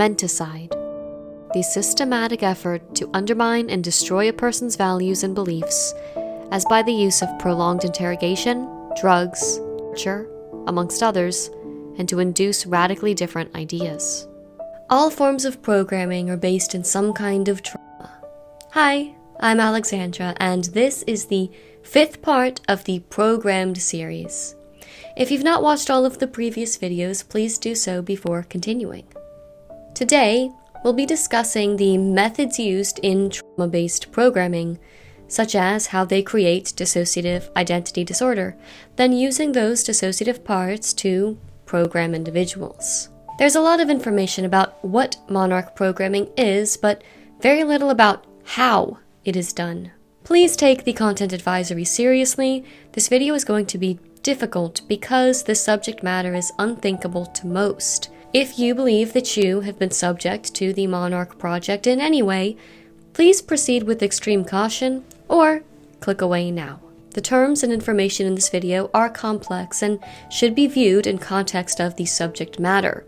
menticide, the systematic effort to undermine and destroy a person's values and beliefs, as by the use of prolonged interrogation, drugs, torture, amongst others, and to induce radically different ideas. All forms of programming are based in some kind of trauma. Hi, I'm Alexandra, and this is the 5th part of the Programmed series. If you've not watched all of the previous videos, please do so before continuing. Today, we'll be discussing the methods used in trauma-based programming, such as how they create dissociative identity disorder, then using those dissociative parts to program individuals. There's a lot of information about what Monarch programming is, but very little about how it is done. Please take the content advisory seriously. This video is going to be difficult because the subject matter is unthinkable to most. If you believe that you have been subject to the Monarch project in any way, please proceed with extreme caution or click away now. The terms and information in this video are complex and should be viewed in context of the subject matter.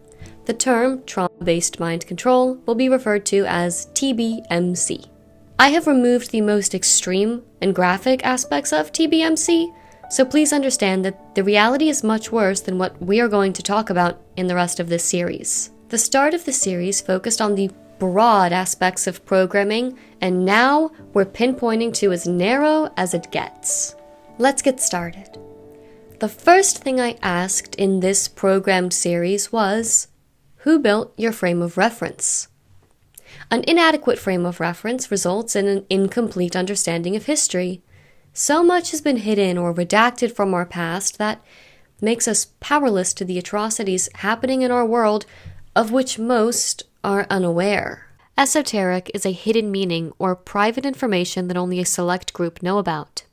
The term trauma-based mind control will be referred to as TBMC. I have removed the most extreme and graphic aspects of TBMC, so please understand that the reality is much worse than what we are going to talk about in the rest of this series. The start of the series focused on the broad aspects of programming, and now we're pinpointing to as narrow as it gets. Let's get started. The first thing I asked in this programmed series was, who built your frame of reference? An inadequate frame of reference results in an incomplete understanding of history. So much has been hidden or redacted from our past that makes us powerless to the atrocities happening in our world, of which most are unaware. Esoteric is a hidden meaning or private information that only a select group know about.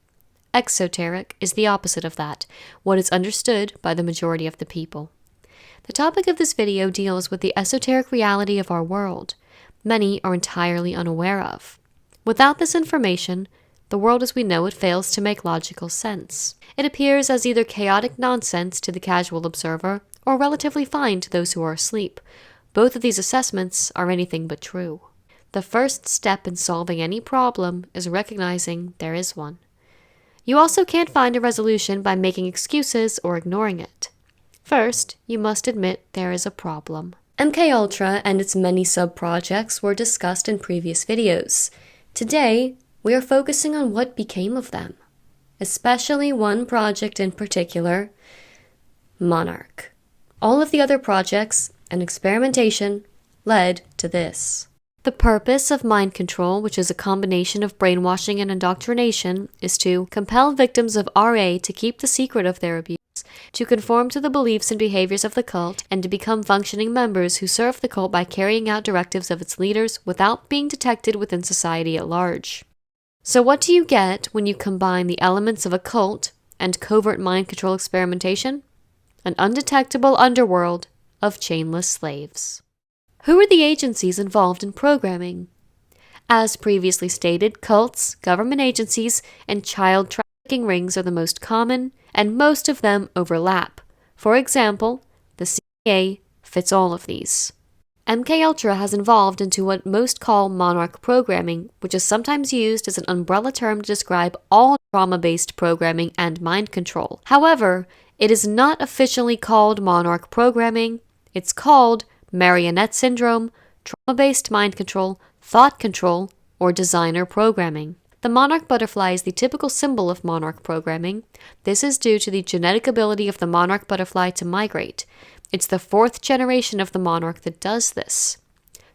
Exoteric is the opposite of that, what is understood by the majority of the people. The topic of this video deals with the esoteric reality of our world. Many are entirely unaware of. Without this information, the world as we know it fails to make logical sense. It appears as either chaotic nonsense to the casual observer or relatively fine to those who are asleep. Both of these assessments are anything but true. The first step in solving any problem is recognizing there is one. You also can't find a resolution by making excuses or ignoring it. First, you must admit there is a problem. MKUltra and its many sub-projects were discussed in previous videos. Today, we are focusing on what became of them, especially one project in particular, Monarch. All of the other projects and experimentation led to this. The purpose of mind control, which is a combination of brainwashing and indoctrination, is to compel victims of RA to keep the secret of their abuse, to conform to the beliefs and behaviors of the cult, and to become functioning members who serve the cult by carrying out directives of its leaders without being detected within society at large. So what do you get when you combine the elements of a cult and covert mind control experimentation? An undetectable underworld of chainless slaves. Who are the agencies involved in programming? As previously stated, cults, government agencies, and child trafficking rings are the most common, and most of them overlap. For example, the CIA fits all of these. MKUltra has evolved into what most call Monarch Programming, which is sometimes used as an umbrella term to describe all trauma-based programming and mind control. However, it is not officially called Monarch Programming. It's called Marionette Syndrome, Trauma-Based Mind Control, Thought Control, or Designer Programming. The monarch butterfly is the typical symbol of Monarch Programming. This is due to the genetic ability of the monarch butterfly to migrate. It's the 4th generation of the monarch that does this.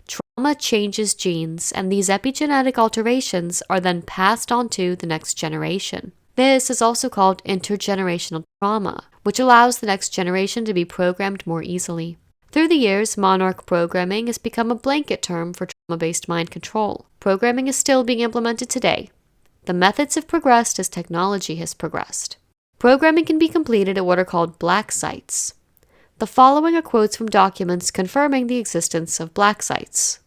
Trauma changes genes, and these epigenetic alterations are then passed on to the next generation. This is also called intergenerational trauma, which allows the next generation to be programmed more easily. Through the years, Monarch Programming has become a blanket term for trauma-based mind control. Programming is still being implemented today. The methods have progressed as technology has progressed. Programming can be completed at what are called black sites. The following are quotes from documents confirming the existence of black sites.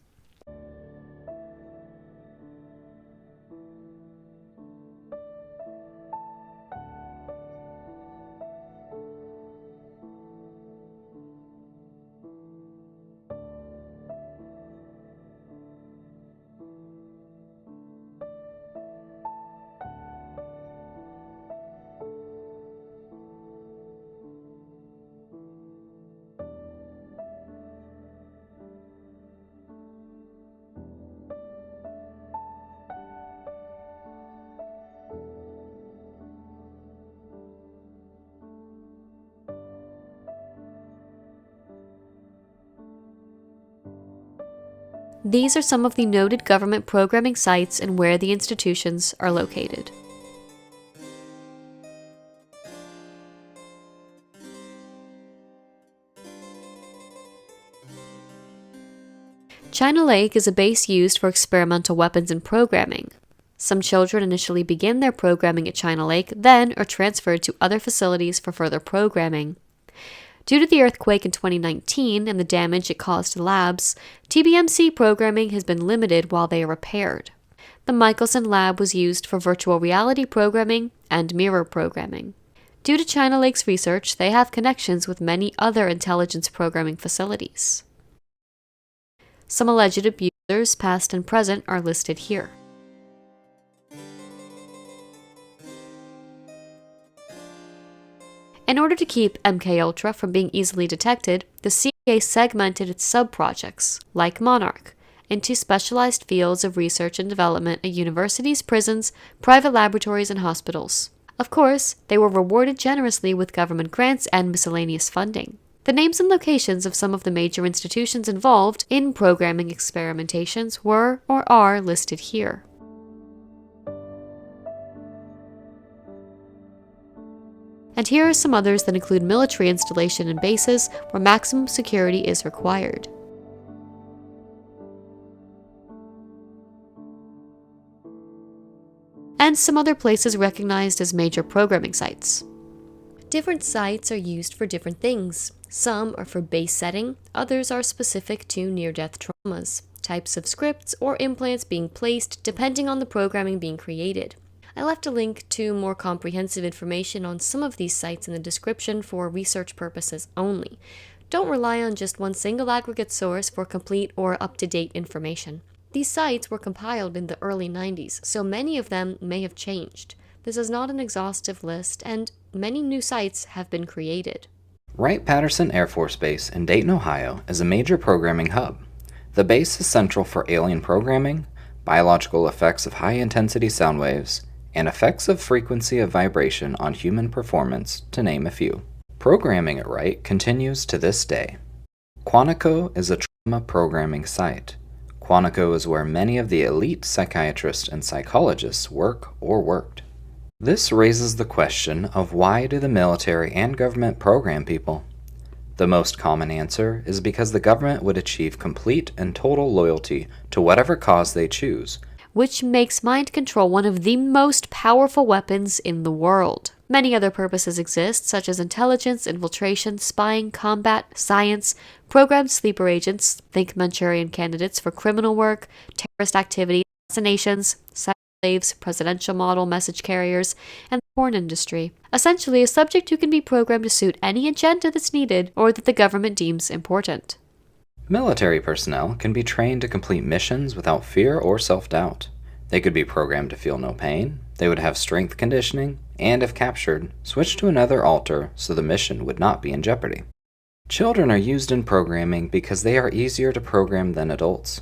These are some of the noted government programming sites and where the institutions are located. China Lake is a base used for experimental weapons and programming. Some children initially begin their programming at China Lake, then are transferred to other facilities for further programming. Due to the earthquake in 2019 and the damage it caused to labs, TBMC programming has been limited while they are repaired. The Michelson lab was used for virtual reality programming and mirror programming. Due to China Lake's research, they have connections with many other intelligence programming facilities. Some alleged abusers, past and present, are listed here. In order to keep MKUltra from being easily detected, the CIA segmented its sub-projects, like Monarch, into specialized fields of research and development at universities, prisons, private laboratories, and hospitals. Of course, they were rewarded generously with government grants and miscellaneous funding. The names and locations of some of the major institutions involved in programming experimentations were or are listed here. And here are some others that include military installation and bases where maximum security is required. And some other places recognized as major programming sites. Different sites are used for different things. Some are for base setting, others are specific to near-death traumas, types of scripts or implants being placed depending on the programming being created. I left a link to more comprehensive information on some of these sites in the description for research purposes only. Don't rely on just one single aggregate source for complete or up-to-date information. These sites were compiled in the early 90s, so many of them may have changed. This is not an exhaustive list, and many new sites have been created. Wright-Patterson Air Force Base in Dayton, Ohio is a major programming hub. The base is central for alien programming, biological effects of high-intensity sound waves, and effects of frequency of vibration on human performance, to name a few. Programming at Wright continues to this day. Quantico is a trauma programming site. Quantico is where many of the elite psychiatrists and psychologists work or worked. This raises the question of why do the military and government program people? The most common answer is because the government would achieve complete and total loyalty to whatever cause they choose, which makes mind control one of the most powerful weapons in the world. Many other purposes exist, such as intelligence, infiltration, spying, combat, science, programmed sleeper agents, think Manchurian candidates for criminal work, terrorist activity, assassinations, slaves, presidential model message carriers, and the porn industry. Essentially, a subject who can be programmed to suit any agenda that's needed or that the government deems important. Military personnel can be trained to complete missions without fear or self-doubt. They could be programmed to feel no pain, they would have strength conditioning, and if captured, switch to another alter so the mission would not be in jeopardy. Children are used in programming because they are easier to program than adults.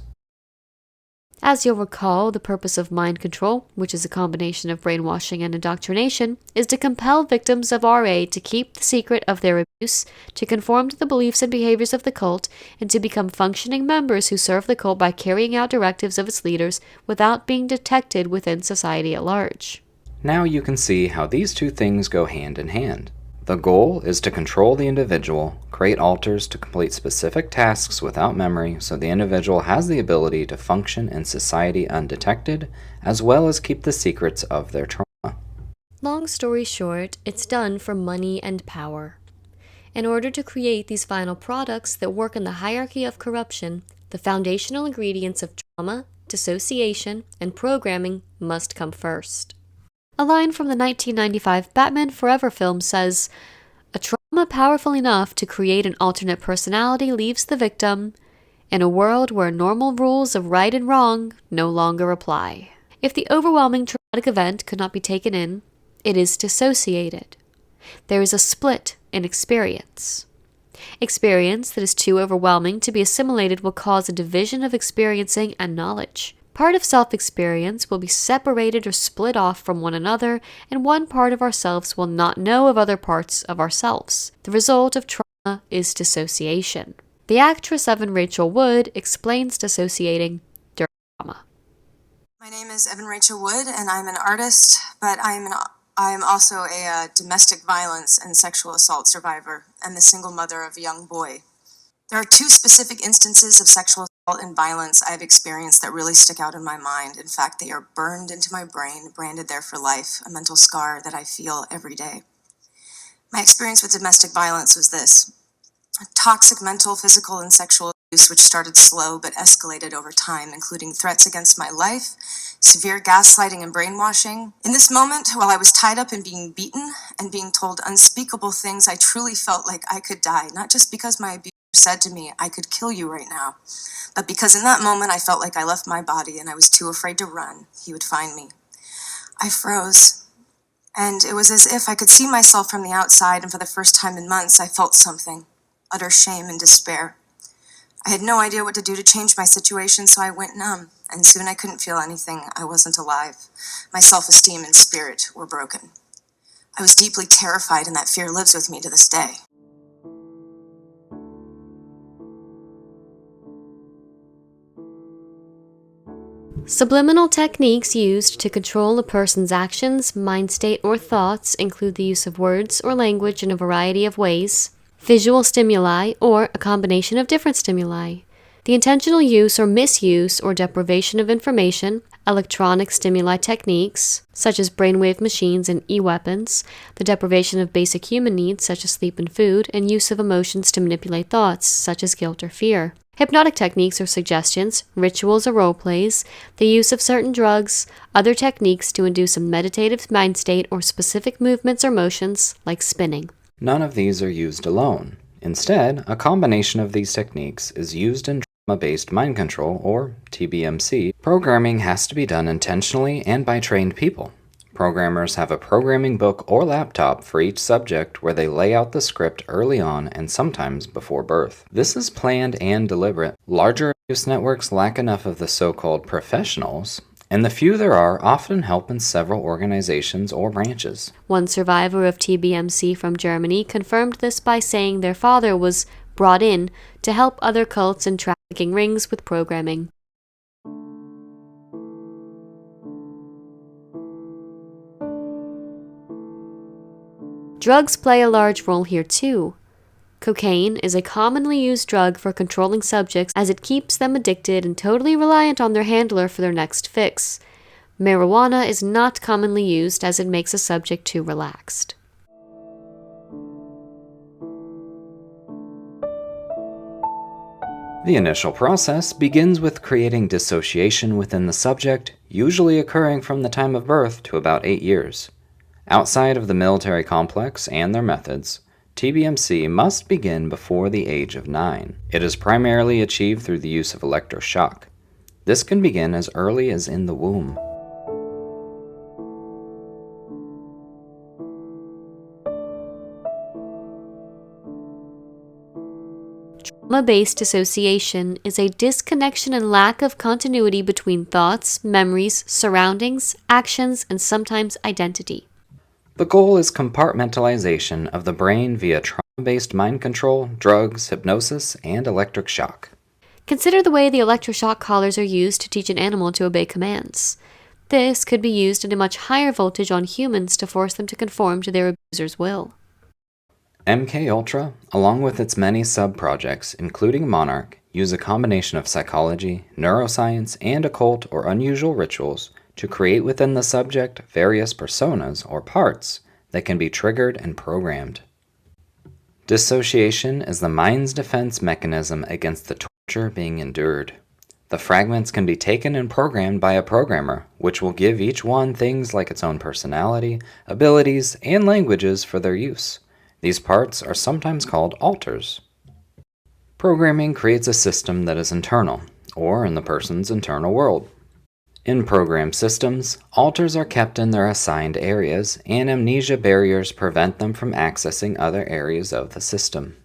As you'll recall, the purpose of mind control, which is a combination of brainwashing and indoctrination, is to compel victims of RA to keep the secret of their abuse, to conform to the beliefs and behaviors of the cult, and to become functioning members who serve the cult by carrying out directives of its leaders without being detected within society at large. Now you can see how these two things go hand in hand. The goal is to control the individual, create alters to complete specific tasks without memory so the individual has the ability to function in society undetected, as well as keep the secrets of their trauma. Long story short, it's done for money and power. In order to create these final products that work in the hierarchy of corruption, the foundational ingredients of trauma, dissociation, and programming must come first. A line from the 1995 Batman Forever film says, "A trauma powerful enough to create an alternate personality leaves the victim in a world where normal rules of right and wrong no longer apply." If the overwhelming traumatic event could not be taken in, it is dissociated. There is a split in experience. Experience that is too overwhelming to be assimilated will cause a division of experiencing and knowledge. Part of self-experience will be separated or split off from one another, and one part of ourselves will not know of other parts of ourselves. The result of trauma is dissociation. The actress Evan Rachel Wood explains dissociating during trauma. My name is Evan Rachel Wood, and I'm an artist, but I am also a domestic violence and sexual assault survivor and the single mother of a young boy. There are two specific instances of sexual assault and violence I've experienced that really stick out in my mind. In fact, they are burned into my brain, branded there for life, a mental scar that I feel every day. My experience with domestic violence was this: toxic mental, physical, and sexual abuse, which started slow but escalated over time, including threats against my life, severe gaslighting and brainwashing. In this moment, while I was tied up and being beaten and being told unspeakable things, I truly felt like I could die, not just because my abuser said to me, "I could kill you right now," but because in that moment I felt like I left my body and I was too afraid to run. He would find me. I froze, and it was as if I could see myself from the outside, and for the first time in months I felt something: utter shame and despair. I had no idea what to do to change my situation, so I went numb, and soon I couldn't feel anything. I wasn't alive. My self-esteem and spirit were broken. I was deeply terrified, and that fear lives with me to this day. Subliminal techniques used to control a person's actions, mind state, or thoughts include the use of words or language in a variety of ways, visual stimuli, or a combination of different stimuli, the intentional use or misuse or deprivation of information, electronic stimuli techniques, such as brainwave machines and e-weapons, the deprivation of basic human needs, such as sleep and food, and use of emotions to manipulate thoughts, such as guilt or fear. Hypnotic techniques or suggestions, rituals or role plays, the use of certain drugs, other techniques to induce a meditative mind state or specific movements or motions, like spinning. None of these are used alone. Instead, a combination of these techniques is used in trauma-based mind control, or TBMC. Programming has to be done intentionally and by trained people. Programmers have a programming book or laptop for each subject where they lay out the script early on and sometimes before birth. This is planned and deliberate. Larger abuse networks lack enough of the so-called professionals, and the few there are often help in several organizations or branches. One survivor of TBMC from Germany confirmed this by saying their father was brought in to help other cults and trafficking rings with programming. Drugs play a large role here too. Cocaine is a commonly used drug for controlling subjects as it keeps them addicted and totally reliant on their handler for their next fix. Marijuana is not commonly used as it makes a subject too relaxed. The initial process begins with creating dissociation within the subject, usually occurring from the time of birth to about 8 years. Outside of the military complex and their methods, TBMC must begin before the age of 9. It is primarily achieved through the use of electroshock. This can begin as early as in the womb. Trauma-based dissociation is a disconnection and lack of continuity between thoughts, memories, surroundings, actions, and sometimes identity. The goal is compartmentalization of the brain via trauma-based mind control, drugs, hypnosis, and electric shock. Consider the way the electroshock collars are used to teach an animal to obey commands. This could be used at a much higher voltage on humans to force them to conform to their abuser's will. MKUltra, along with its many sub-projects, including Monarch, use a combination of psychology, neuroscience, and occult or unusual rituals to create within the subject various personas or parts that can be triggered and programmed. Dissociation is the mind's defense mechanism against the torture being endured. The fragments can be taken and programmed by a programmer, which will give each one things like its own personality, abilities, and languages for their use. These parts are sometimes called alters. Programming creates a system that is internal, or in the person's internal world. In program systems, alters are kept in their assigned areas, and amnesia barriers prevent them from accessing other areas of the system.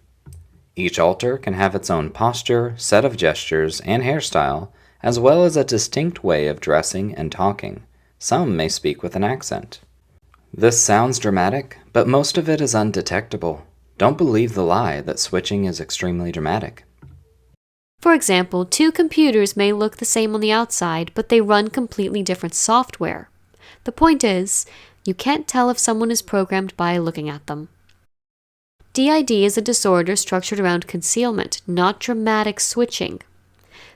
Each alter can have its own posture, set of gestures, and hairstyle, as well as a distinct way of dressing and talking. Some may speak with an accent. This sounds dramatic, but most of it is undetectable. Don't believe the lie that switching is extremely dramatic. For example, two computers may look the same on the outside, but they run completely different software. The point is, you can't tell if someone is programmed by looking at them. DID is a disorder structured around concealment, not dramatic switching.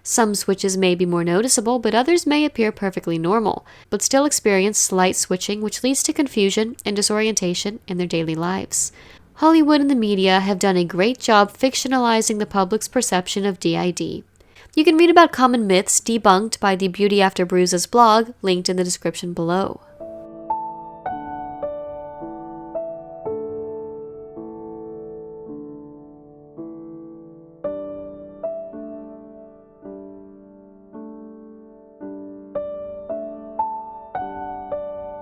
Some switches may be more noticeable, but others may appear perfectly normal, but still experience slight switching, which leads to confusion and disorientation in their daily lives. Hollywood and the media have done a great job fictionalizing the public's perception of DID. You can read about common myths debunked by the Beauty After Bruises blog, linked in the description below.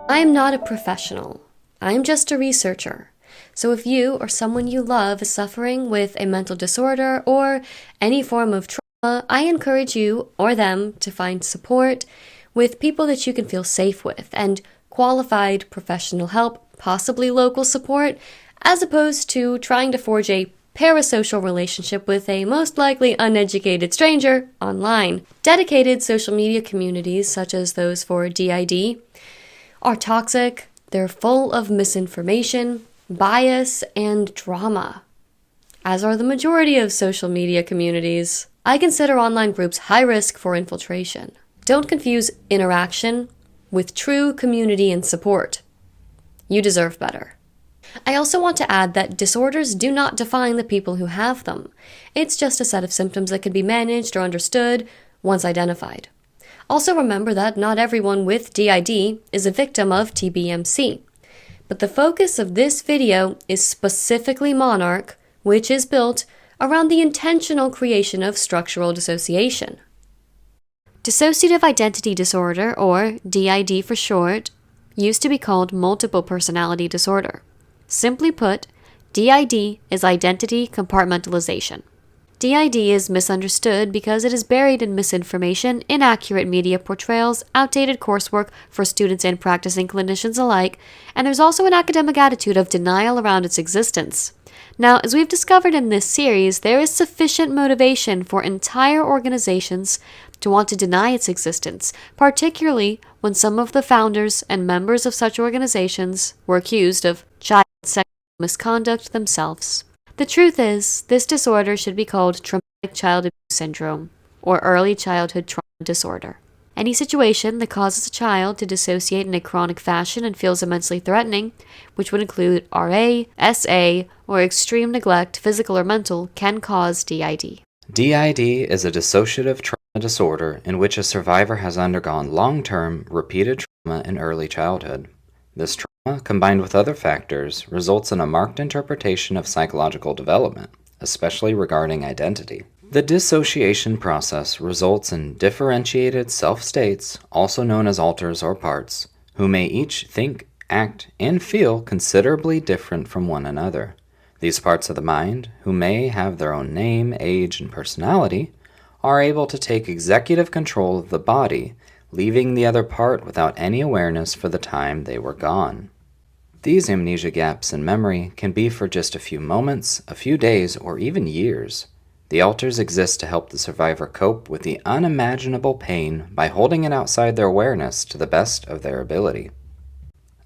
I am not a professional. I am just a researcher. So if you or someone you love is suffering with a mental disorder or any form of trauma, I encourage you or them to find support with people that you can feel safe with and qualified professional help, possibly local support, as opposed to trying to forge a parasocial relationship with a most likely uneducated stranger online. Dedicated social media communities, such as those for DID, are toxic. They're full of misinformation, bias, and drama, as are the majority of social media communities. I consider online groups high risk for infiltration. Don't confuse interaction with true community and support. You deserve better. I also want to add that disorders do not define the people who have them. It's just a set of symptoms that can be managed or understood once identified. Also remember that not everyone with DID is a victim of TBMC. But the focus of this video is specifically Monarch, which is built around the intentional creation of structural dissociation. Dissociative identity disorder, or DID for short, used to be called multiple personality disorder. Simply put, DID is identity compartmentalization. DID is misunderstood because it is buried in misinformation, inaccurate media portrayals, outdated coursework for students and practicing clinicians alike, and there's also an academic attitude of denial around its existence. Now, as we've discovered in this series, there is sufficient motivation for entire organizations to want to deny its existence, particularly when some of the founders and members of such organizations were accused of child sexual misconduct themselves. The truth is, this disorder should be called traumatic child abuse syndrome, or early childhood trauma disorder. Any situation that causes a child to dissociate in a chronic fashion and feels immensely threatening, which would include RA, SA, or extreme neglect, physical or mental, can cause DID. DID is a dissociative trauma disorder in which a survivor has undergone long-term, repeated trauma in early childhood. This trauma, combined with other factors, results in a marked interpretation of psychological development, especially regarding identity. The dissociation process results in differentiated self-states, also known as alters or parts, who may each think, act, and feel considerably different from one another. These parts of the mind, who may have their own name, age, and personality, are able to take executive control of the body, leaving the other part without any awareness for the time they were gone. These amnesia gaps in memory can be for just a few moments, a few days, or even years. The alters exist to help the survivor cope with the unimaginable pain by holding it outside their awareness to the best of their ability.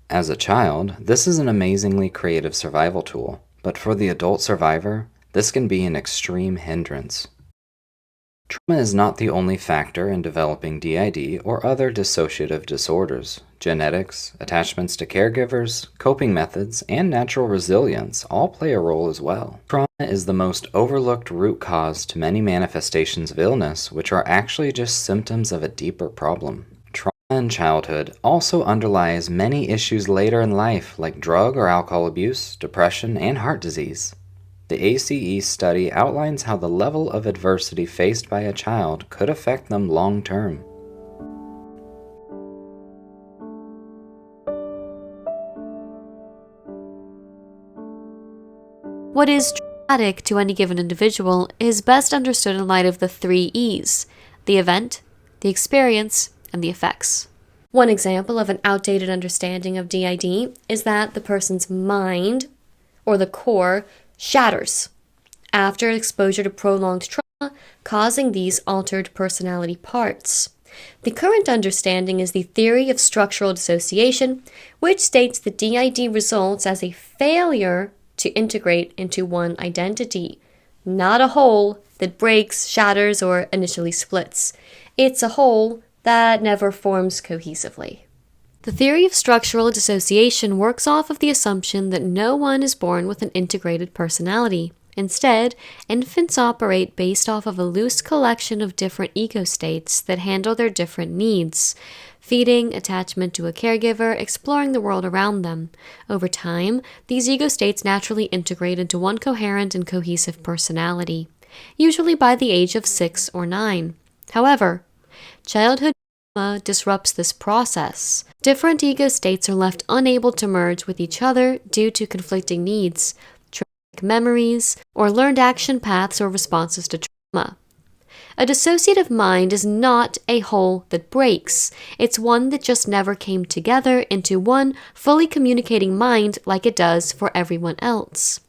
As a child, this is an amazingly creative survival tool, but for the adult survivor, this can be an extreme hindrance. Trauma is not the only factor in developing DID or other dissociative disorders. Genetics, attachments to caregivers, coping methods, and natural resilience all play a role as well. Trauma is the most overlooked root cause to many manifestations of illness, which are actually just symptoms of a deeper problem. Trauma in childhood also underlies many issues later in life, like drug or alcohol abuse, depression, and heart disease. The ACE study outlines how the level of adversity faced by a child could affect them long term. What is traumatic to any given individual is best understood in light of the 3 E's: the event, the experience, and the effects. One example of an outdated understanding of DID is that the person's mind, or the core, shatters after exposure to prolonged trauma causing these altered personality parts. The current understanding is the theory of structural dissociation, which states that DID results as a failure to integrate into one identity, not a whole that breaks, shatters, or initially splits. It's a whole that never forms cohesively. The theory of structural dissociation works off of the assumption that no one is born with an integrated personality. Instead, infants operate based off of a loose collection of different ego states that handle their different needs: feeding, attachment to a caregiver, exploring the world around them. Over time, these ego states naturally integrate into one coherent and cohesive personality, usually by the age of 6 or 9. However, childhood trauma disrupts this process. Different ego states are left unable to merge with each other due to conflicting needs, memories, or learned action paths or responses to trauma. A dissociative mind is not a whole that breaks. It's one that just never came together into one fully communicating mind like it does for everyone else.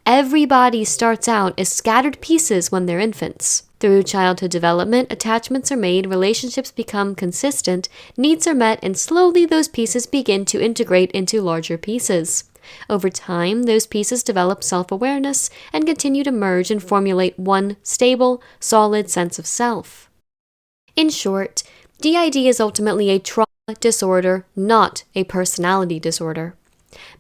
Everybody starts out as scattered pieces when they're infants. Through childhood development, attachments are made, relationships become consistent, needs are met, and slowly those pieces begin to integrate into larger pieces. Over time, those pieces develop self-awareness and continue to merge and formulate one stable, solid sense of self. In short, DID is ultimately a trauma disorder, not a personality disorder.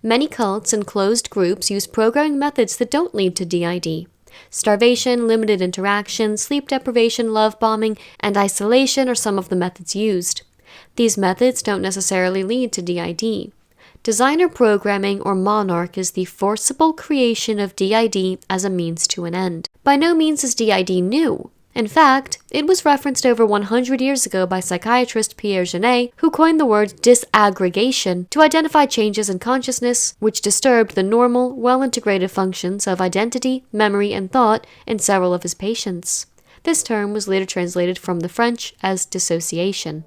Many cults and closed groups use programming methods that don't lead to DID. Starvation, limited interaction, sleep deprivation, love bombing, and isolation are some of the methods used. These methods don't necessarily lead to DID. Designer programming, or Monarch, is the forcible creation of DID as a means to an end. By no means is DID new. In fact, it was referenced over 100 years ago by psychiatrist Pierre Janet, who coined the word disaggregation to identify changes in consciousness which disturbed the normal, well-integrated functions of identity, memory, and thought in several of his patients. This term was later translated from the French as dissociation.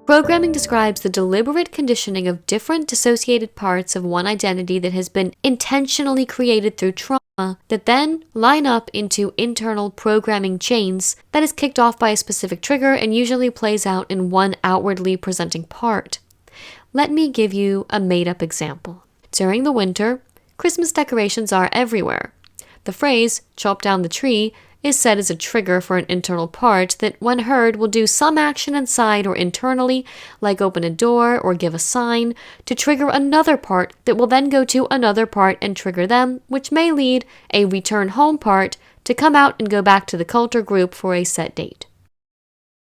Programming describes the deliberate conditioning of different dissociated parts of one identity that has been intentionally created through trauma that then line up into internal programming chains that is kicked off by a specific trigger and usually plays out in one outwardly presenting part. Let me give you a made-up example. During the winter, Christmas decorations are everywhere. The phrase, "chop down the tree," is said as a trigger for an internal part that, when heard, will do some action inside or internally, like open a door or give a sign, to trigger another part that will then go to another part and trigger them, which may lead a return home part to come out and go back to the cult or group for a set date.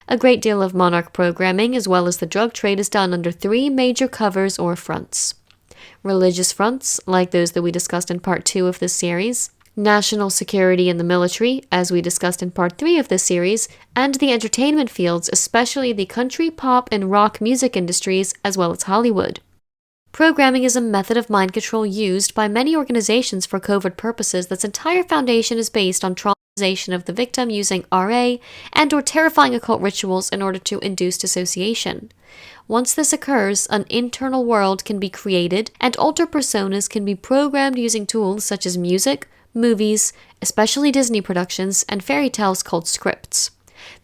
A great deal of Monarch programming, as well as the drug trade, is done under 3 major covers or fronts. Religious fronts, like those that we discussed in Part 2 of this series, national security and the military, as we discussed in Part 3 of this series, and the entertainment fields, especially the country, pop, and rock music industries, as well as Hollywood. Programming is a method of mind control used by many organizations for covert purposes that's entire foundation is based on traumatization of the victim using RA and or terrifying occult rituals in order to induce dissociation. Once this occurs, an internal world can be created and alter personas can be programmed using tools such as music, movies, especially Disney productions, and fairy tales called scripts.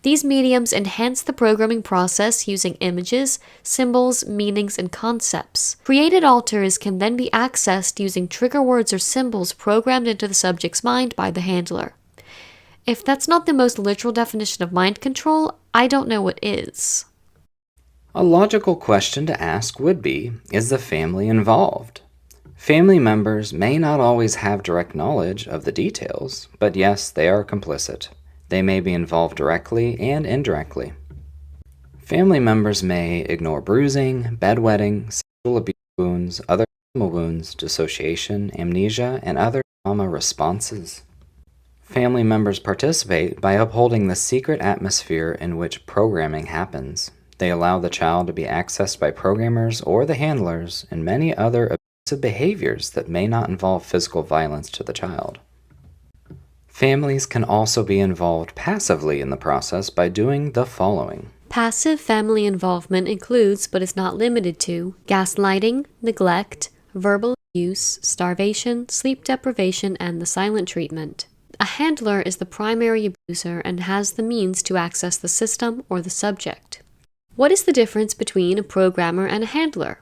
These mediums enhance the programming process using images, symbols, meanings, and concepts. Created alters can then be accessed using trigger words or symbols programmed into the subject's mind by the handler. If that's not the most literal definition of mind control, I don't know what is. A logical question to ask would be, is the family involved? Family members may not always have direct knowledge of the details, but yes, they are complicit. They may be involved directly and indirectly. Family members may ignore bruising, bedwetting, sexual abuse wounds, other trauma wounds, dissociation, amnesia, and other trauma responses. Family members participate by upholding the secret atmosphere in which programming happens. They allow the child to be accessed by programmers or the handlers and many other abusive behaviors that may not involve physical violence to the child. Families can also be involved passively in the process by doing the following. Passive family involvement includes, but is not limited to, gaslighting, neglect, verbal abuse, starvation, sleep deprivation, and the silent treatment. A handler is the primary abuser and has the means to access the system or the subject. What is the difference between a programmer and a handler?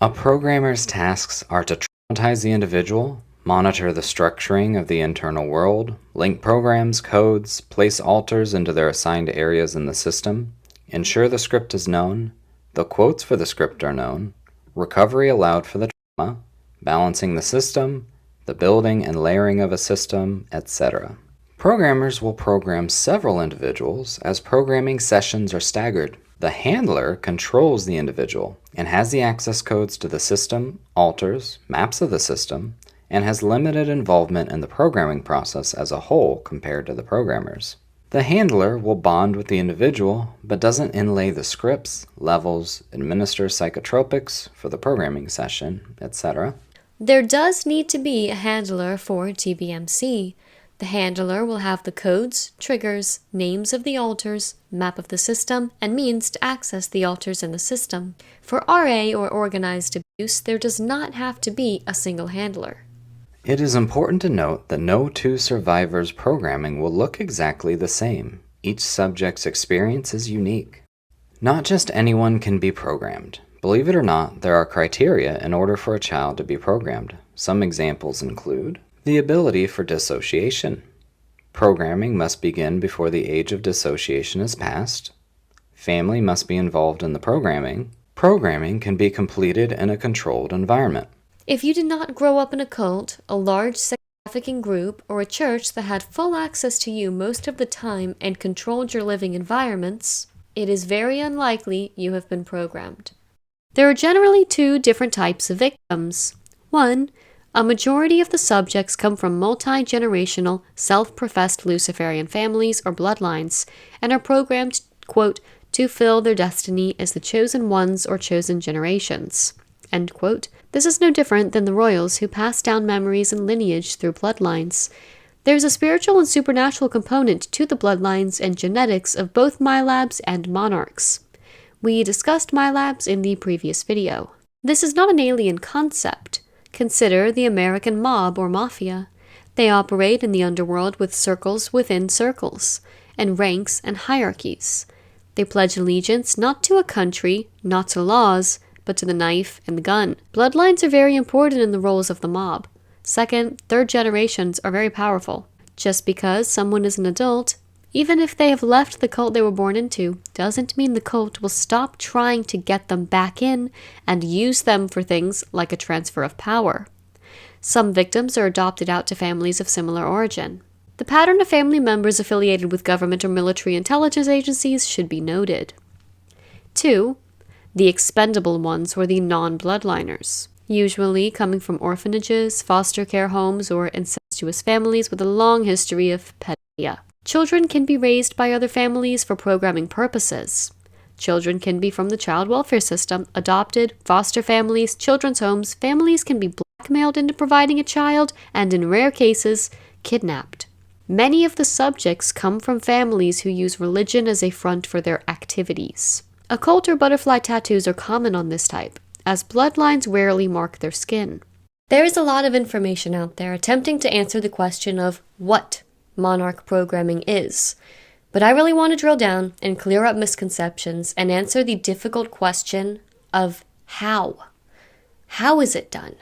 A programmer's tasks are to traumatize the individual, monitor the structuring of the internal world, link programs, codes, place alters into their assigned areas in the system, ensure the script is known, the quotes for the script are known, recovery allowed for the trauma, balancing the system, the building and layering of a system, etc. Programmers will program several individuals as programming sessions are staggered. The handler controls the individual and has the access codes to the system, alters, maps of the system, and has limited involvement in the programming process as a whole compared to the programmers. The handler will bond with the individual, but doesn't inlay the scripts, levels, administer psychotropics for the programming session, etc. There does need to be a handler for TBMC. The handler will have the codes, triggers, names of the alters, map of the system, and means to access the alters in the system. For RA or organized abuse, there does not have to be a single handler. It is important to note that no two survivors' programming will look exactly the same. Each subject's experience is unique. Not just anyone can be programmed. Believe it or not, there are criteria in order for a child to be programmed. Some examples include the ability for dissociation. Programming must begin before the age of dissociation is passed. Family must be involved in the programming. Programming can be completed in a controlled environment. If you did not grow up in a cult, a large sex trafficking group, or a church that had full access to you most of the time and controlled your living environments, it is very unlikely you have been programmed. There are generally two different types of victims. One, a majority of the subjects come from multi-generational, self-professed Luciferian families or bloodlines and are programmed, quote, to fill their destiny as the chosen ones or chosen generations, end quote. This is no different than the royals who pass down memories and lineage through bloodlines. There's a spiritual and supernatural component to the bloodlines and genetics of both MyLabs and monarchs. We discussed MyLabs in the previous video. This is not an alien concept. Consider the American mob or mafia. They operate in the underworld with circles within circles, and ranks and hierarchies. They pledge allegiance not to a country, not to laws, but to the knife and the gun. Bloodlines are very important in the roles of the mob. Second, third generations are very powerful. Just because someone is an adult, even if they have left the cult they were born into, doesn't mean the cult will stop trying to get them back in and use them for things like a transfer of power. Some victims are adopted out to families of similar origin. The pattern of family members affiliated with government or military intelligence agencies should be noted. 2. The expendable ones were the non-bloodliners, usually coming from orphanages, foster care homes, or incestuous families with a long history of pedophilia. Children can be raised by other families for programming purposes. Children can be from the child welfare system, adopted, foster families, children's homes. Families can be blackmailed into providing a child, and in rare cases, kidnapped. Many of the subjects come from families who use religion as a front for their activities. Occult or butterfly tattoos are common on this type, as bloodlines rarely mark their skin. There is a lot of information out there attempting to answer the question of what Monarch Programming is, but I really want to drill down and clear up misconceptions and answer the difficult question of how. How is it done?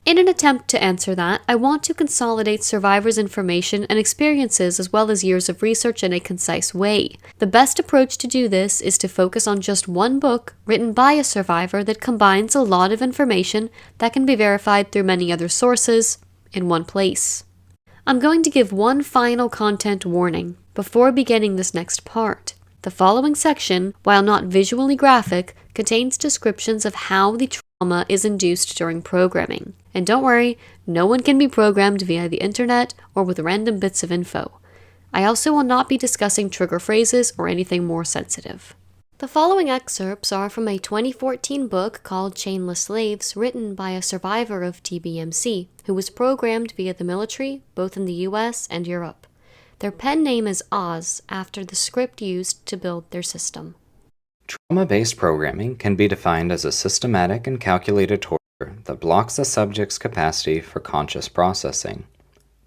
In an attempt to answer that, I want to consolidate survivors' information and experiences as well as years of research in a concise way. The best approach to do this is to focus on just one book written by a survivor that combines a lot of information that can be verified through many other sources in one place. I'm going to give one final content warning before beginning this next part. The following section, while not visually graphic, contains descriptions of how the trauma is induced during programming. And don't worry, no one can be programmed via the internet or with random bits of info. I also will not be discussing trigger phrases or anything more sensitive. The following excerpts are from a 2014 book called Chainless Slaves, written by a survivor of TBMC, who was programmed via the military, both in the US and Europe. Their pen name is Oz, after the script used to build their system. Trauma-based programming can be defined as a systematic and calculated torture that blocks the subject's capacity for conscious processing.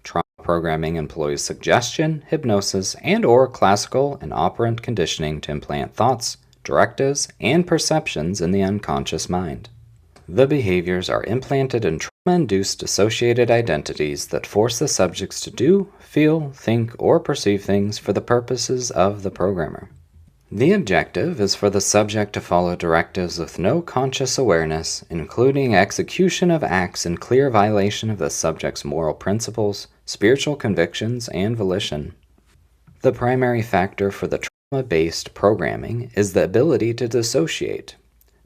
Trauma programming employs suggestion, hypnosis, and/or classical and operant conditioning to implant thoughts, directives, and perceptions in the unconscious mind. The behaviors are implanted in trauma-induced dissociated identities that force the subjects to do, feel, think, or perceive things for the purposes of the programmer. The objective is for the subject to follow directives with no conscious awareness, including execution of acts in clear violation of the subject's moral principles, spiritual convictions, and volition. The primary factor for the trauma-based programming is the ability to dissociate.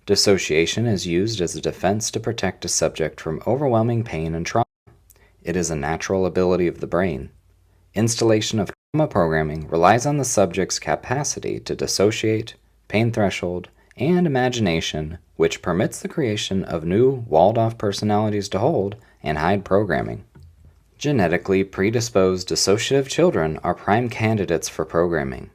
Dissociation is used as a defense to protect a subject from overwhelming pain and trauma. It is a natural ability of the brain. Installation of trauma programming relies on the subject's capacity to dissociate, pain threshold, and imagination, which permits the creation of new, walled-off personalities to hold and hide programming. Genetically predisposed dissociative children are prime candidates for programming.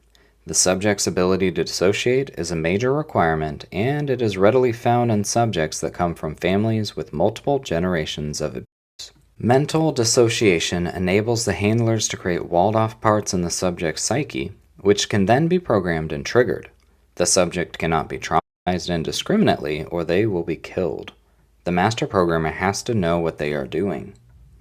The subject's ability to dissociate is a major requirement, and it is readily found in subjects that come from families with multiple generations of abuse. Mental dissociation enables the handlers to create walled-off parts in the subject's psyche, which can then be programmed and triggered. The subject cannot be traumatized indiscriminately, or they will be killed. The master programmer has to know what they are doing.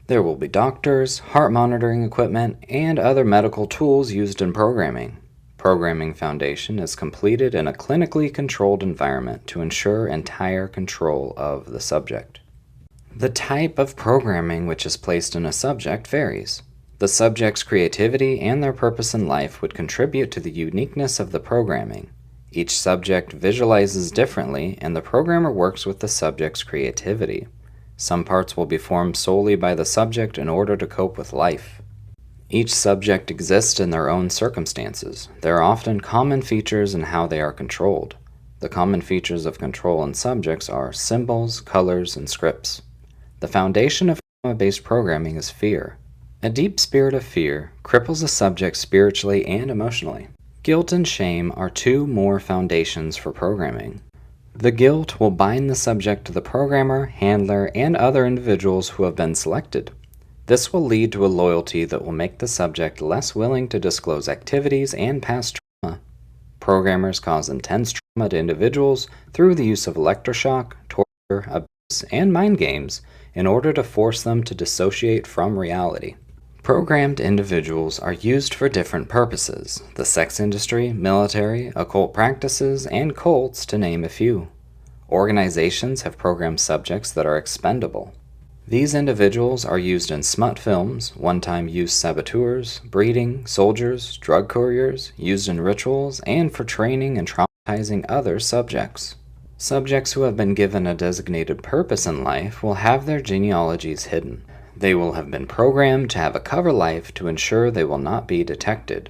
There will be doctors, heart monitoring equipment, and other medical tools used in programming. Programming foundation is completed in a clinically controlled environment to ensure entire control of the subject. The type of programming which is placed in a subject varies. The subject's creativity and their purpose in life would contribute to the uniqueness of the programming. Each subject visualizes differently, and the programmer works with the subject's creativity. Some parts will be formed solely by the subject in order to cope with life. Each subject exists in their own circumstances. There are often common features in how they are controlled. The common features of control in subjects are symbols, colors, and scripts. The foundation of trauma-based programming is fear. A deep spirit of fear cripples a subject spiritually and emotionally. Guilt and shame are two more foundations for programming. The guilt will bind the subject to the programmer, handler, and other individuals who have been selected. This will lead to a loyalty that will make the subject less willing to disclose activities and past trauma. Programmers cause intense trauma to individuals through the use of electroshock, torture, abuse, and mind games in order to force them to dissociate from reality. Programmed individuals are used for different purposes: the sex industry, military, occult practices, and cults, to name a few. Organizations have programmed subjects that are expendable. These individuals are used in smut films, one-time use saboteurs, breeding, soldiers, drug couriers, used in rituals, and for training and traumatizing other subjects. Subjects who have been given a designated purpose in life will have their genealogies hidden. They will have been programmed to have a cover life to ensure they will not be detected.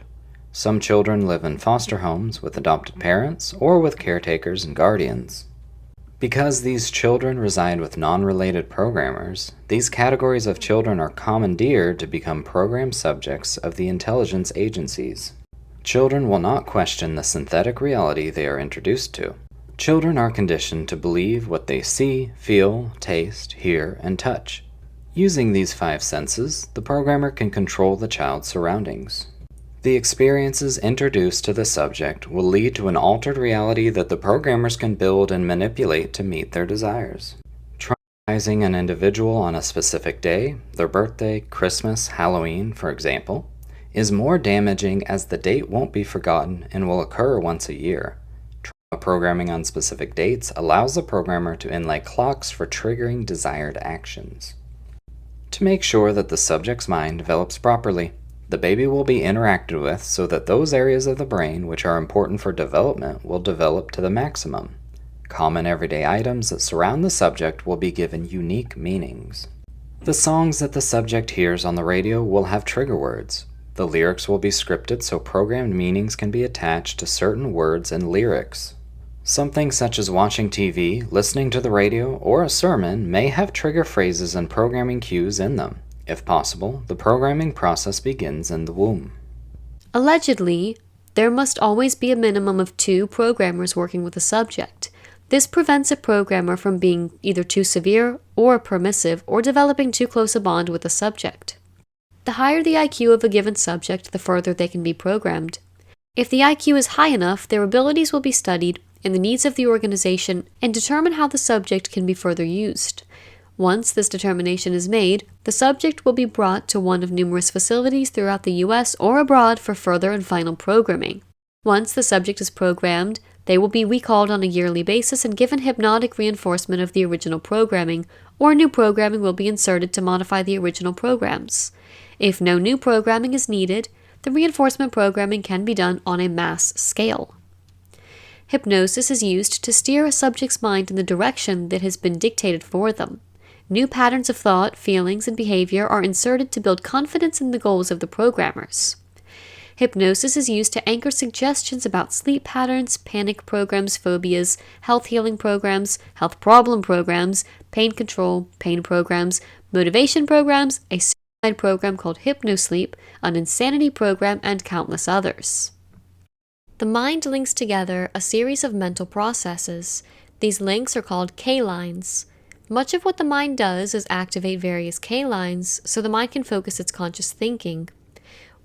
Some children live in foster homes with adopted parents or with caretakers and guardians. Because these children reside with non-related programmers, these categories of children are commandeered to become program subjects of the intelligence agencies. Children will not question the synthetic reality they are introduced to. Children are conditioned to believe what they see, feel, taste, hear, and touch. Using these 5 senses, the programmer can control the child's surroundings. The experiences introduced to the subject will lead to an altered reality that the programmers can build and manipulate to meet their desires. Traumatizing an individual on a specific day, their birthday, Christmas, Halloween, for example, is more damaging as the date won't be forgotten and will occur once a year. Trauma programming on specific dates allows the programmer to inlay clocks for triggering desired actions. To make sure that the subject's mind develops properly, the baby will be interacted with so that those areas of the brain which are important for development will develop to the maximum. Common everyday items that surround the subject will be given unique meanings. The songs that the subject hears on the radio will have trigger words. The lyrics will be scripted so programmed meanings can be attached to certain words and lyrics. Something such as watching TV, listening to the radio, or a sermon may have trigger phrases and programming cues in them. If possible, the programming process begins in the womb. Allegedly, there must always be a minimum of 2 programmers working with a subject. This prevents a programmer from being either too severe or permissive or developing too close a bond with the subject. The higher the IQ of a given subject, the further they can be programmed. If the IQ is high enough, their abilities will be studied and the needs of the organization and determine how the subject can be further used. Once this determination is made, the subject will be brought to one of numerous facilities throughout the US or abroad for further and final programming. Once the subject is programmed, they will be recalled on a yearly basis and given hypnotic reinforcement of the original programming, or new programming will be inserted to modify the original programs. If no new programming is needed, the reinforcement programming can be done on a mass scale. Hypnosis is used to steer a subject's mind in the direction that has been dictated for them. New patterns of thought, feelings, and behavior are inserted to build confidence in the goals of the programmers. Hypnosis is used to anchor suggestions about sleep patterns, panic programs, phobias, health healing programs, health problem programs, pain control, pain programs, motivation programs, a suicide program called hypnosleep, an insanity program, and countless others. The mind links together a series of mental processes. These links are called K-lines. Much of what the mind does is activate various K-lines so the mind can focus its conscious thinking.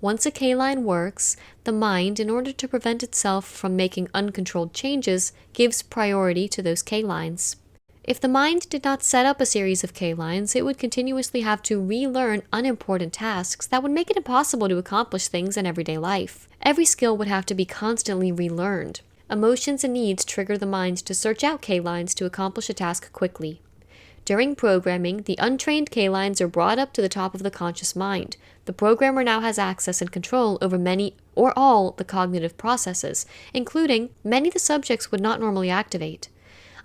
Once a K-line works, the mind, in order to prevent itself from making uncontrolled changes, gives priority to those K-lines. If the mind did not set up a series of K-lines, it would continuously have to relearn unimportant tasks that would make it impossible to accomplish things in everyday life. Every skill would have to be constantly relearned. Emotions and needs trigger the mind to search out K-lines to accomplish a task quickly. During programming, the untrained K-lines are brought up to the top of the conscious mind. The programmer now has access and control over many or all the cognitive processes, including many the subjects would not normally activate.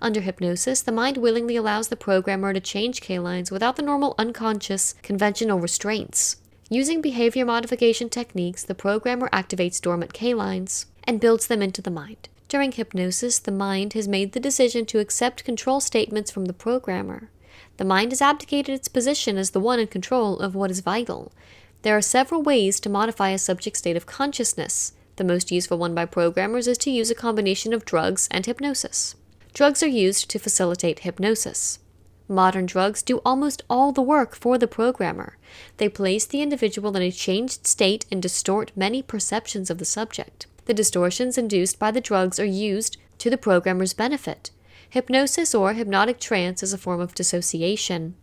Under hypnosis, the mind willingly allows the programmer to change K-lines without the normal unconscious, conventional restraints. Using behavior modification techniques, the programmer activates dormant K-lines and builds them into the mind. During hypnosis, the mind has made the decision to accept control statements from the programmer. The mind has abdicated its position as the one in control of what is vital. There are several ways to modify a subject's state of consciousness. The most useful one by programmers is to use a combination of drugs and hypnosis. Drugs are used to facilitate hypnosis. Modern drugs do almost all the work for the programmer. They place the individual in a changed state and distort many perceptions of the subject. The distortions induced by the drugs are used to the programmer's benefit. Hypnosis or hypnotic trance is a form of dissociation.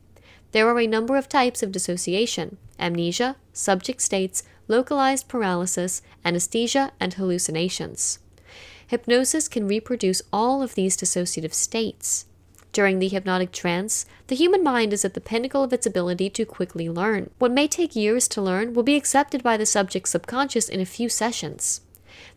There are a number of types of dissociation: amnesia, subject states, localized paralysis, anesthesia, and hallucinations. Hypnosis can reproduce all of these dissociative states. During the hypnotic trance, the human mind is at the pinnacle of its ability to quickly learn. What may take years to learn will be accepted by the subject's subconscious in a few sessions.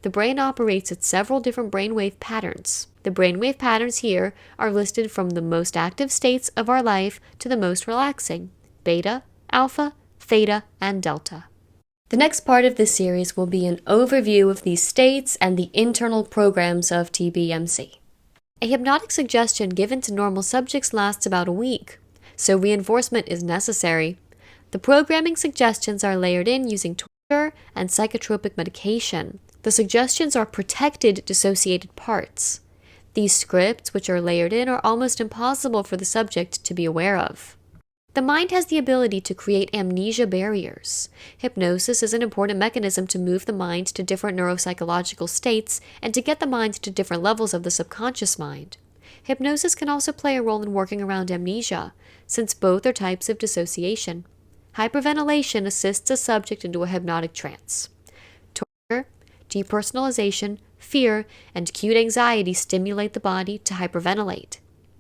The brain operates at several different brainwave patterns. The brainwave patterns here are listed from the most active states of our life to the most relaxing: beta, alpha, theta, and delta. The next part of this series will be an overview of these states and the internal programs of TBMC. A hypnotic suggestion given to normal subjects lasts about a week, so reinforcement is necessary. The programming suggestions are layered in using torture and psychotropic medication. The suggestions are protected dissociated parts. These scripts, which are layered in, are almost impossible for the subject to be aware of. The mind has the ability to create amnesia barriers. Hypnosis is an important mechanism to move the mind to different neuropsychological states and to get the mind to different levels of the subconscious mind. Hypnosis can also play a role in working around amnesia, since both are types of dissociation. Hyperventilation assists a subject into a hypnotic trance. Torture, depersonalization, fear, and acute anxiety stimulate the body to hyperventilate.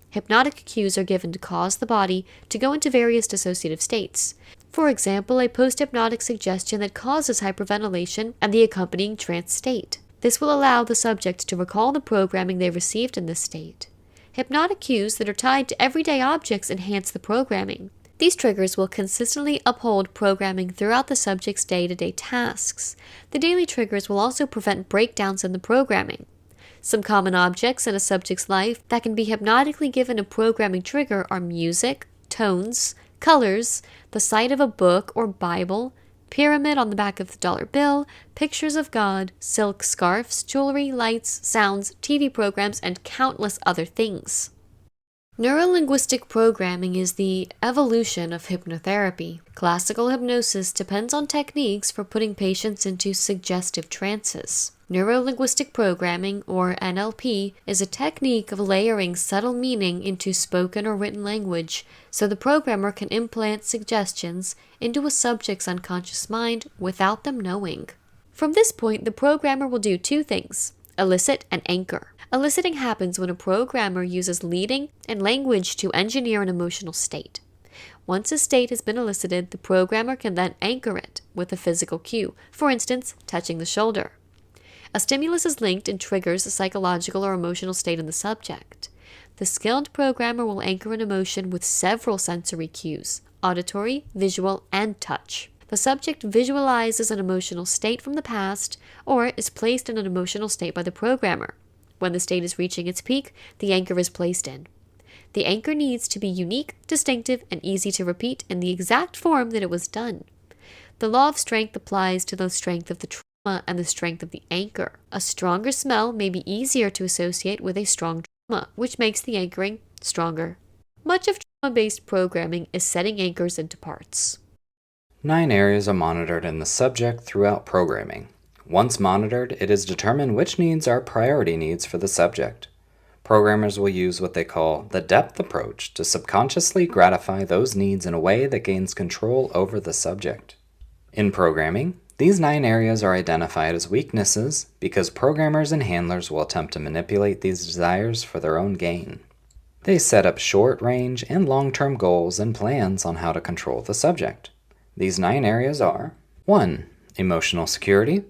Hypnotic cues are given to cause the body to go into various dissociative states. For example, a post-hypnotic suggestion that causes hyperventilation and the accompanying trance state. This will allow the subject to recall the programming they received in this state. Hypnotic cues that are tied to everyday objects enhance the programming. These triggers will consistently uphold programming throughout the subject's day-to-day tasks. The daily triggers will also prevent breakdowns in the programming. Some common objects in a subject's life that can be hypnotically given a programming trigger are music, tones, colors, the sight of a book or Bible, pyramid on the back of the dollar bill, pictures of God, silk scarves, jewelry, lights, sounds, TV programs, and countless other things. Neurolinguistic programming is the evolution of hypnotherapy. Classical hypnosis depends on techniques for putting patients into suggestive trances. Neurolinguistic programming, or NLP, is a technique of layering subtle meaning into spoken or written language so the programmer can implant suggestions into a subject's unconscious mind without them knowing. From this point, the programmer will do two things: elicit and anchor. Eliciting happens when a programmer uses leading and language to engineer an emotional state. Once a state has been elicited, the programmer can then anchor it with a physical cue, for instance, touching the shoulder. A stimulus is linked and triggers a psychological or emotional state in the subject. The skilled programmer will anchor an emotion with several sensory cues: auditory, visual, and touch. The subject visualizes an emotional state from the past or is placed in an emotional state by the programmer. When the state is reaching its peak, the anchor is placed in. The anchor needs to be unique, distinctive, and easy to repeat in the exact form that it was done. The law of strength applies to the strength of the trauma and the strength of the anchor. A stronger smell may be easier to associate with a strong trauma, which makes the anchoring stronger. Much of trauma-based programming is setting anchors into parts. 9 areas are monitored in the subject throughout programming. Once monitored, it is determined which needs are priority needs for the subject. Programmers will use what they call the depth approach to subconsciously gratify those needs in a way that gains control over the subject. In programming, these 9 areas are identified as weaknesses because programmers and handlers will attempt to manipulate these desires for their own gain. They set up short-range and long-term goals and plans on how to control the subject. These 9 areas are: 1. Emotional security.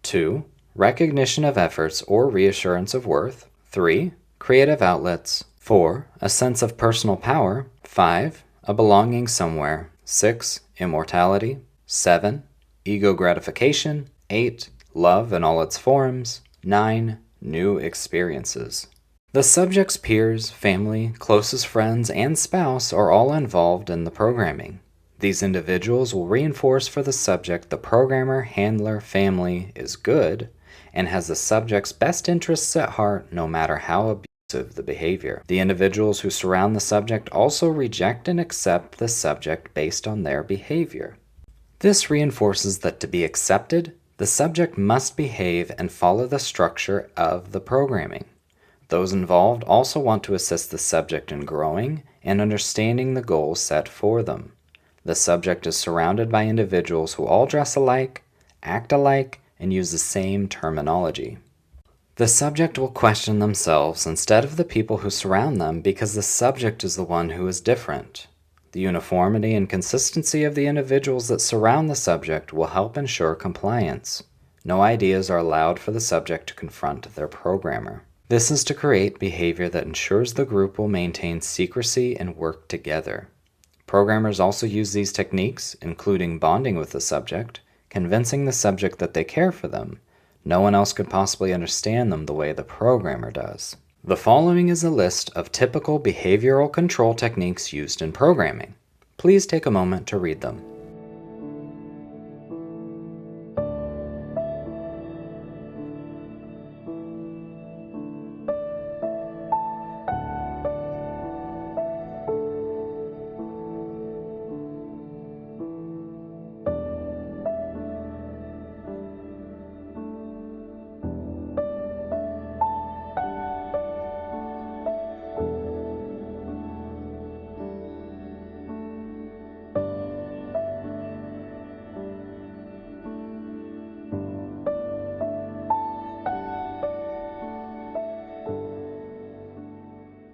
2. Recognition of efforts or reassurance of worth. 3. Creative outlets. 4. A sense of personal power. 5. A belonging somewhere. 6. Immortality. 7. Ego gratification. 8. Love in all its forms. 9. New experiences. The subject's peers, family, closest friends, and spouse are all involved in the programming. These individuals will reinforce for the subject the programmer, handler, family is good and has the subject's best interests at heart no matter how abusive the behavior. The individuals who surround the subject also reject and accept the subject based on their behavior. This reinforces that to be accepted, the subject must behave and follow the structure of the programming. Those involved also want to assist the subject in growing and understanding the goals set for them. The subject is surrounded by individuals who all dress alike, act alike, and use the same terminology. The subject will question themselves instead of the people who surround them because the subject is the one who is different. The uniformity and consistency of the individuals that surround the subject will help ensure compliance. No ideas are allowed for the subject to confront their programmer. This is to create behavior that ensures the group will maintain secrecy and work together. Programmers also use these techniques, including bonding with the subject, convincing the subject that they care for them. No one else could possibly understand them the way the programmer does. The following is a list of typical behavioral control techniques used in programming. Please take a moment to read them.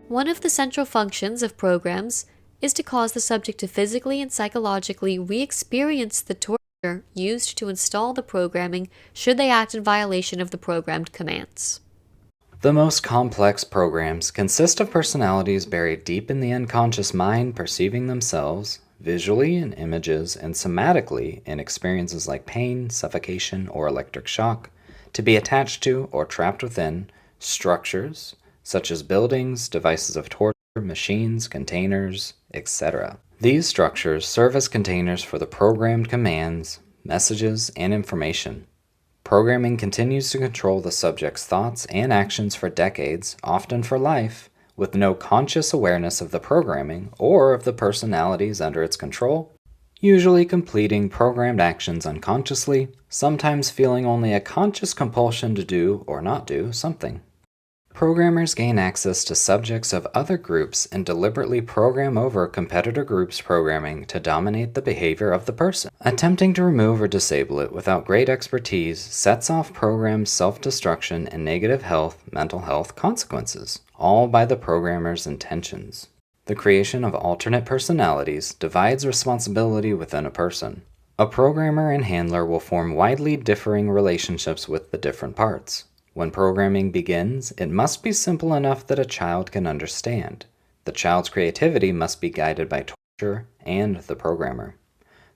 One of the central functions of programs is to cause the subject to physically and psychologically re-experience the torture used to install the programming should they act in violation of the programmed commands. The most complex programs consist of personalities buried deep in the unconscious mind perceiving themselves, visually in images and somatically in experiences like pain, suffocation, or electric shock, to be attached to or trapped within structures such as buildings, devices of torture, machines, containers, etc. These structures serve as containers for the programmed commands, messages, and information. Programming continues to control the subject's thoughts and actions for decades, often for life, with no conscious awareness of the programming or of the personalities under its control, usually completing programmed actions unconsciously, sometimes feeling only a conscious compulsion to do or not do something. Programmers gain access to subjects of other groups and deliberately program over competitor groups' programming to dominate the behavior of the person. Attempting to remove or disable it without great expertise sets off programmed self-destruction and negative mental health consequences, all by the programmer's intentions. The creation of alternate personalities divides responsibility within a person. A programmer and handler will form widely differing relationships with the different parts. When programming begins, it must be simple enough that a child can understand. The child's creativity must be guided by torture and the programmer.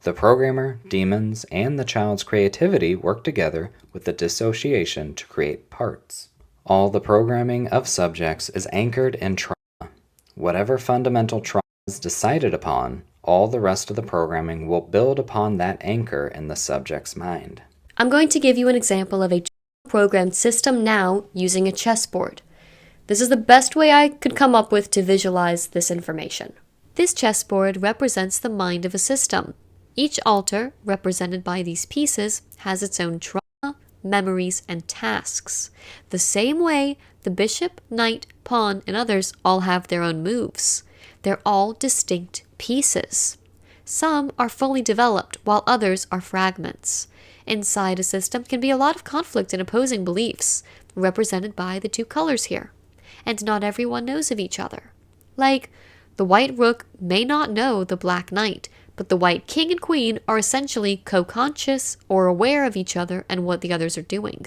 The programmer, demons, and the child's creativity work together with the dissociation to create parts. All the programming of subjects is anchored in trauma. Whatever fundamental trauma is decided upon, all the rest of the programming will build upon that anchor in the subject's mind. I'm going to give you an example of a programmed system now using a chessboard. This is the best way I could come up with to visualize this information. This chessboard represents the mind of a system. Each altar, represented by these pieces, has its own trauma, memories, and tasks. The same way the bishop, knight, pawn, and others all have their own moves. They're all distinct pieces. Some are fully developed, while others are fragments. Inside a system can be a lot of conflict and opposing beliefs, represented by the two colors here. And not everyone knows of each other. Like, the white rook may not know the black knight, but the white king and queen are essentially co-conscious or aware of each other and what the others are doing.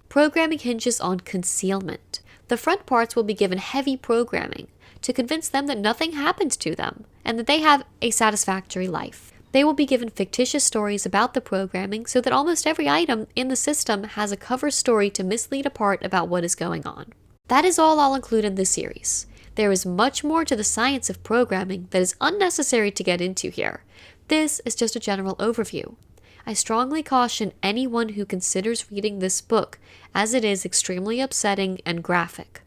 Programming hinges on concealment. The front parts will be given heavy programming to convince them that nothing happened to them and that they have a satisfactory life. They will be given fictitious stories about the programming so that almost every item in the system has a cover story to mislead a part about what is going on. That is all I'll include in this series. There is much more to the science of programming that is unnecessary to get into here. This is just a general overview. I strongly caution anyone who considers reading this book, as it is extremely upsetting and graphic.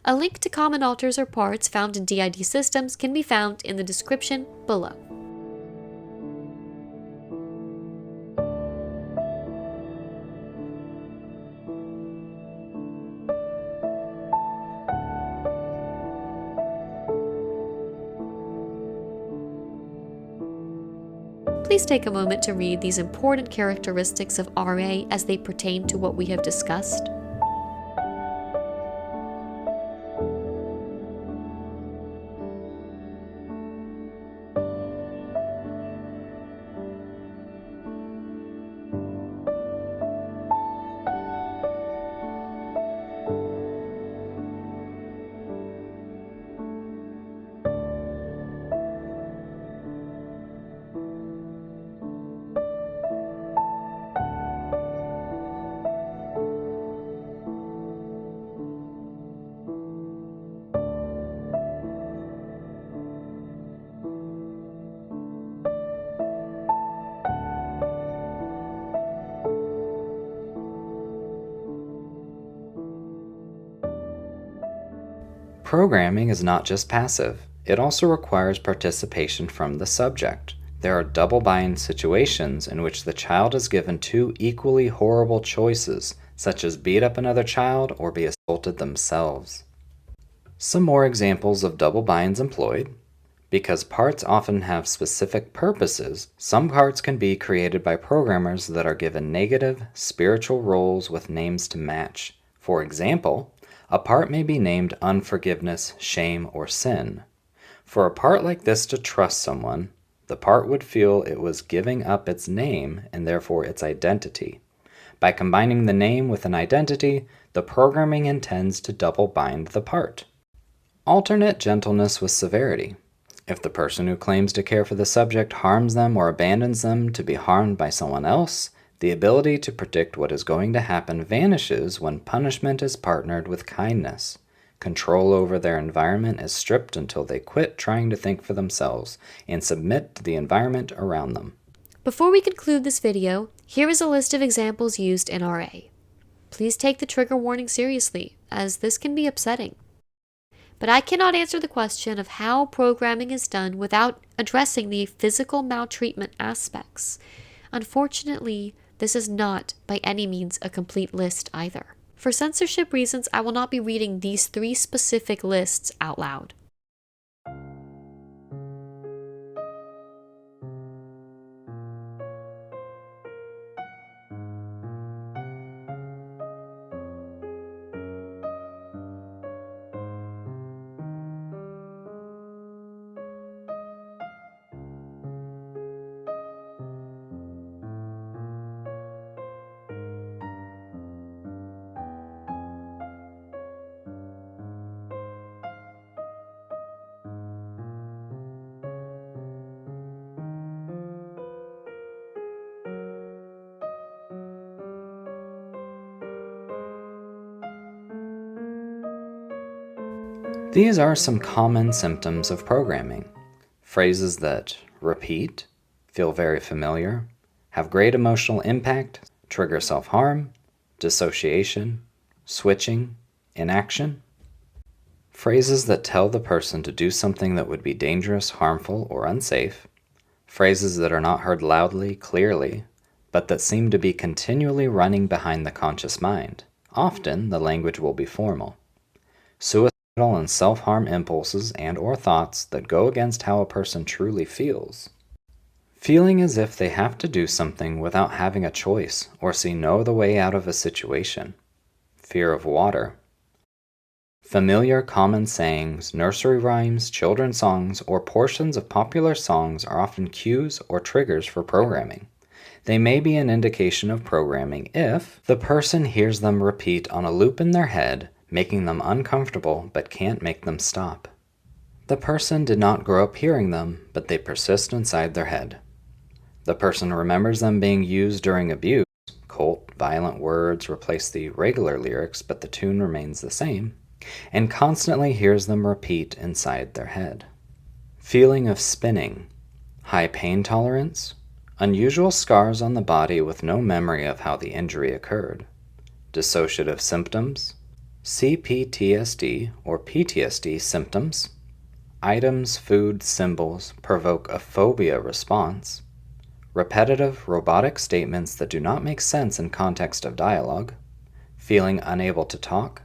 A link to common alters or parts found in DID systems can be found in the description below. Please take a moment to read these important characteristics of RA as they pertain to what we have discussed. Programming is not just passive. It also requires participation from the subject. There are double-bind situations in which the child is given two equally horrible choices, such as beat up another child or be assaulted themselves. Some more examples of double binds employed. Because parts often have specific purposes, some parts can be created by programmers that are given negative, spiritual roles with names to match. For example, a part may be named unforgiveness, shame, or sin. For a part like this to trust someone, the part would feel it was giving up its name and therefore its identity. By combining the name with an identity, the programming intends to double bind the part. Alternate gentleness with severity. If the person who claims to care for the subject harms them or abandons them to be harmed by someone else, the ability to predict what is going to happen vanishes when punishment is partnered with kindness. Control over their environment is stripped until they quit trying to think for themselves and submit to the environment around them. Before we conclude this video, here is a list of examples used in RA. Please take the trigger warning seriously, as this can be upsetting. But I cannot answer the question of how programming is done without addressing the physical maltreatment aspects. Unfortunately, this is not by any means a complete list either. For censorship reasons, I will not be reading these 3 specific lists out loud. These are some common symptoms of programming. Phrases that repeat, feel very familiar, have great emotional impact, trigger self-harm, dissociation, switching, inaction. Phrases that tell the person to do something that would be dangerous, harmful, or unsafe. Phrases that are not heard loudly, clearly, but that seem to be continually running behind the conscious mind. Often, the language will be formal. Suicidal and self-harm impulses and/or thoughts that go against how a person truly feels. Feeling as if they have to do something without having a choice or see no other way out of a situation. Fear of water. Familiar common sayings, nursery rhymes, children's songs, or portions of popular songs are often cues or triggers for programming. They may be an indication of programming if the person hears them repeat on a loop in their head, making them uncomfortable but can't make them stop. The person did not grow up hearing them, but they persist inside their head. The person remembers them being used during abuse. Cold, violent words replace the regular lyrics, but the tune remains the same, and constantly hears them repeat inside their head. Feeling of spinning, high pain tolerance, unusual scars on the body with no memory of how the injury occurred, dissociative symptoms, CPTSD or PTSD symptoms, items, food, symbols provoke a phobia response, repetitive robotic statements that do not make sense in context of dialogue, feeling unable to talk,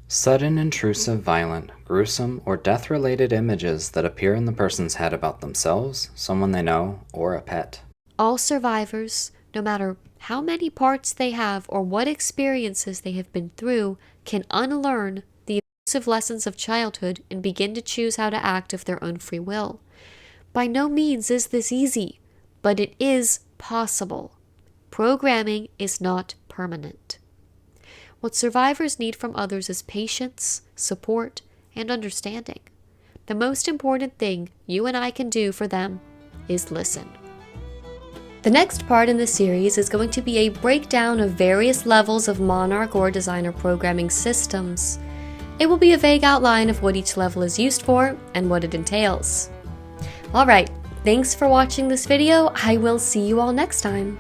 sudden intrusive, violent, gruesome, or death-related images that appear in the person's head about themselves, someone they know, or a pet. All survivors, no matter how many parts they have or what experiences they have been through, can unlearn the abusive lessons of childhood and begin to choose how to act of their own free will. By no means is this easy, but it is possible. Programming is not permanent. What survivors need from others is patience, support, and understanding. The most important thing you and I can do for them is listen. The next part in this series is going to be a breakdown of various levels of Monarch or designer programming systems. It will be a vague outline of what each level is used for and what it entails. Alright, thanks for watching this video. I will see you all next time.